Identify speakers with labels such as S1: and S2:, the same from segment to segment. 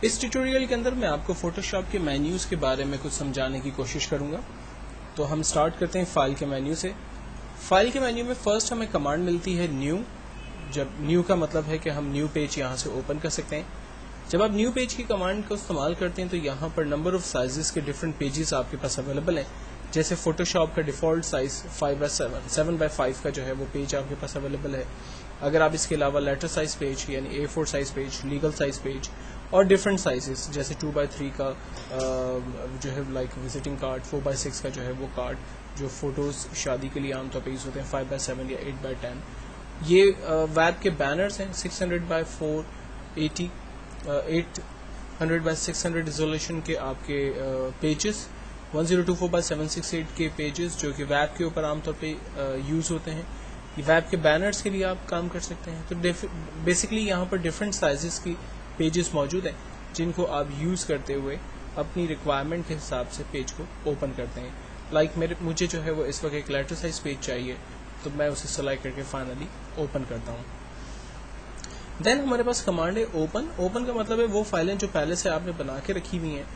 S1: इस ट्यूटोरियल के अंदर मैं आपको फोटोशॉप के मेन्यूज़ के बारे में कुछ समझाने की कोशिश करूंगा। तो हम स्टार्ट करते हैं फाइल के मेन्यू से। फाइल के मेन्यू में फर्स्ट हमें कमांड मिलती है न्यू। जब न्यू का मतलब है कि हम न्यू पेज यहाँ से ओपन कर सकते हैं। जब आप न्यू पेज की कमांड को इस्तेमाल करते हैं तो यहाँ पर नंबर ऑफ साइजेस के डिफरेंट पेजेस आपके पास अवेलेबल हैं। जैसे फोटोशॉप का डिफ़ॉल्ट साइज 5x7 7x5 का जो है वो पेज आपके पास अवेलेबल है। अगर आप इसके अलावा लेटर साइज पेज यानी A4 size page, legal size page और डिफरेंट साइजेस जैसे 2x3 का जो है लाइक विजिटिंग कार्ड, 4x6 का जो है वो कार्ड जो फोटोज़ शादी के लिए आमतौर पर यूज़ होते हैं, 5x7 या 8x10। ये वेब के बैनर्स हैं 600x480 800x600 रिजोल्यूशन के आपके पेजेस, 1024x768 के पेजेस जो कि वेब के ऊपर आमतौर पे यूज़ होते हैं। ये वेब के बैनर्स के लिए आप काम कर सकते हैं। तो बेसिकली यहाँ पर डिफरेंट साइजेस की पेजेस मौजूद हैं जिनको आप यूज़ करते हुए अपनी रिक्वायरमेंट के हिसाब से पेज को ओपन करते हैं। लाइक मुझे जो है वो इस वक्त एक लेटर साइज पेज चाहिए तो मैं उसे सेलेक्ट करके फाइनली ओपन करता हूँ। देन हमारे पास कमांड है ओपन। ओपन का मतलब है वो फाइलें जो पहले से आपने बना के रखी हुई हैं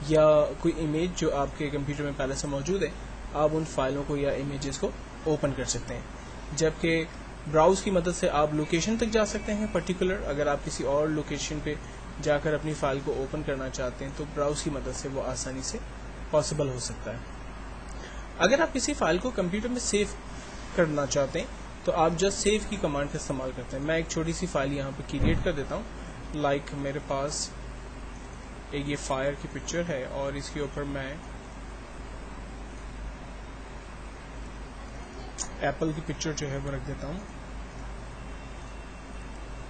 S1: या कोई इमेज जो आपके कंप्यूटर में पहले से मौजूद है, आप उन फाइलों को या इमेजेस को ओपन कर सकते हैं। जबकि ब्राउज़ की मदद से आप लोकेशन तक जा सकते हैं पर्टिकुलर। अगर आप किसी और लोकेशन पे जाकर अपनी फ़ाइल को ओपन करना चाहते हैं तो ब्राउज़ की मदद से वो आसानी से पॉसिबल हो सकता है। अगर आप किसी फ़ाइल को कंप्यूटर में सेव करना चाहते हैं तो आप जस्ट सेव की कमांड का इस्तेमाल करते हैं। मैं एक छोटी सी फाइल यहाँ पे क्रिएट कर देता हूँ। लाइक मेरे पास एक ये फायर की पिक्चर है और इसके ऊपर मैं एप्पल की पिक्चर जो है वो रख देता हूँ।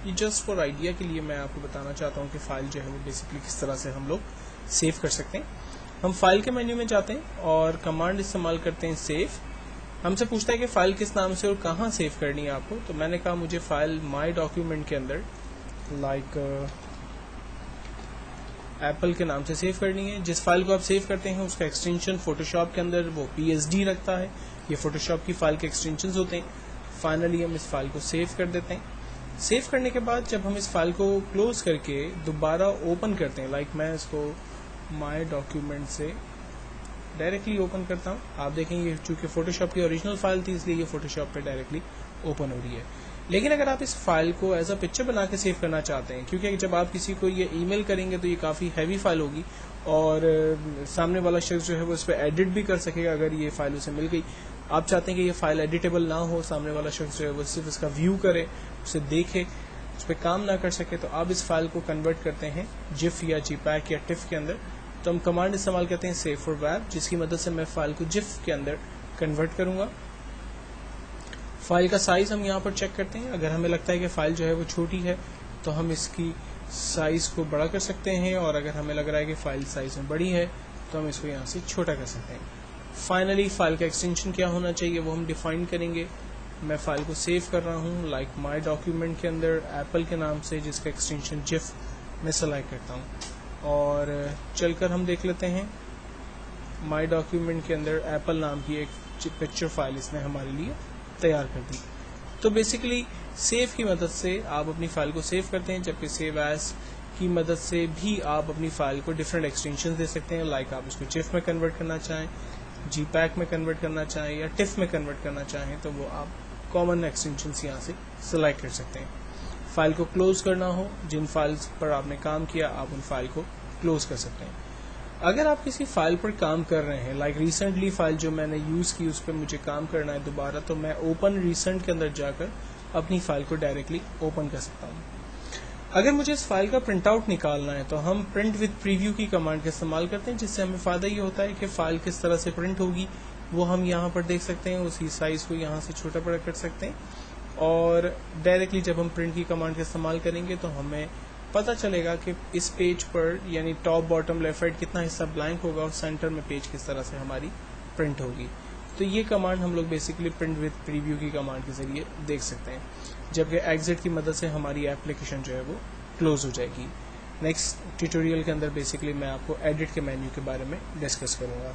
S1: ये जस्ट फॉर आइडिया के लिए मैं आपको बताना चाहता हूँ कि फाइल जो है वो बेसिकली किस तरह से हम लोग सेव कर सकते हैं। हम फाइल के मेन्यू में जाते हैं और कमांड इस्तेमाल करते हैं सेव। हमसे पूछता है कि फ़ाइल किस नाम से और कहाँ सेव करनी है आपको। तो मैंने कहा मुझे फ़ाइल माई डॉक्यूमेंट के अंदर लाइक एप्पल के नाम से सेव करनी है। जिस फाइल को आप सेव करते हैं उसका एक्सटेंशन फोटोशॉप के अंदर वो PSD रखता है। ये फोटोशॉप की फ़ाइल के एक्सटेंशन होते हैं। फाइनली हम इस फाइल को सेव कर देते हैं। सेव करने के बाद जब हम इस फाइल को क्लोज करके दोबारा ओपन करते हैं, लाइक मैं इसको माई डॉक्यूमेंट से डायरेक्टली ओपन करता हूँ, आप देखेंगे चूँकि फोटोशॉप की ओरिजिनल फाइल थी इसलिए ये फोटोशॉप पे डायरेक्टली ओपन हो रही है। लेकिन अगर आप इस फाइल को एज अ पिक्चर बना के सेव करना चाहते हैं, क्योंकि जब आप किसी को ये ईमेल करेंगे तो ये काफ़ी हैवी फाइल होगी और सामने वाला शख्स जो है वो इस पर एडिट भी कर सकेगा अगर ये फाइल उसे मिल गई। आप चाहते हैं कि ये फाइल एडिटेबल ना हो, सामने वाला शख्स जो है वो सिर्फ इसका व्यू करे, उसे देखे, उस पर काम ना कर सके, तो आप इस फाइल को कन्वर्ट करते हैं जिफ या JPEG या टिफ के अंदर। तो हम कमांड इस्तेमाल करते हैं सेव फॉर वेब, जिसकी मदद से मैं फाइल को जिफ के अंदर कन्वर्ट करूँगा। फाइल का साइज़ हम यहाँ पर चेक करते हैं। अगर हमें लगता है कि फ़ाइल जो है वो छोटी है तो हम इसकी साइज़ को बड़ा कर सकते हैं और अगर हमें लग रहा है कि फ़ाइल साइज़ में बड़ी है तो हम इसको यहाँ से छोटा कर सकते हैं। फाइनली फ़ाइल का एक्सटेंशन क्या होना चाहिए वो हम डिफ़ाइन करेंगे। मैं फ़ाइल को सेव कर रहा हूँ लाइक माई डॉक्यूमेंट के अंदर एप्पल के नाम से, जिसका एक्सटेंशन जिफ मैं सेलेक्ट करता हूँ और चलकर हम देख लेते हैं। माई डॉक्यूमेंट के अंदर एप्पल नाम की एक पिक्चर फाइल इसने हमारे लिए तैयार कर दी। तो बेसिकली सेव की मदद से आप अपनी फ़ाइल को सेव करते हैं, जबकि सेव एज की मदद से भी आप अपनी फ़ाइल को डिफरेंट एक्सटेंशन दे सकते हैं। लाइक आप इसको जिफ में कन्वर्ट करना चाहें, JPEG में कन्वर्ट करना चाहें या टिफ में कन्वर्ट करना चाहें तो वो आप कॉमन एक्सटेंशंस यहाँ से सिलेक्ट कर सकते हैं। फ़ाइल को क्लोज़ करना हो, जिन फाइल्स पर आपने काम किया आप उन फाइल को क्लोज़ कर सकते हैं। अगर आप किसी फ़ाइल पर काम कर रहे हैं, लाइक रिसेंटली फ़ाइल जो मैंने यूज़ की उस पर मुझे काम करना है दोबारा, तो मैं ओपन रिसेंट के अंदर जाकर अपनी फ़ाइल को डायरेक्टली ओपन कर सकता हूँ। अगर मुझे इस फाइल का प्रिंट आउट निकालना है तो हम प्रिंट विद प्रीव्यू की कमांड का इस्तेमाल करते हैं, जिससे हमें फ़ायदा ये होता है कि फ़ाइल किस तरह से प्रिंट होगी वो हम यहाँ पर देख सकते हैं। उसी साइज़ को यहाँ से छोटा बड़ा कर सकते हैं और डायरेक्टली जब हम प्रिंट की कमांड का इस्तेमाल करेंगे तो हमें पता चलेगा कि इस पेज पर यानी टॉप बॉटम लेफ्ट राइट कितना हिस्सा ब्लैंक होगा और सेंटर में पेज किस तरह से हमारी प्रिंट होगी। तो ये कमांड हम लोग बेसिकली प्रिंट विद प्रीव्यू की कमांड के ज़रिए देख सकते हैं, जबकि एग्जिट की मदद से हमारी एप्लीकेशन जो है वो क्लोज हो जाएगी। नेक्स्ट ट्यूटोरियल के अंदर बेसिकली मैं आपको एडिट के मेन्यू के बारे में डिस्कस करूँगा।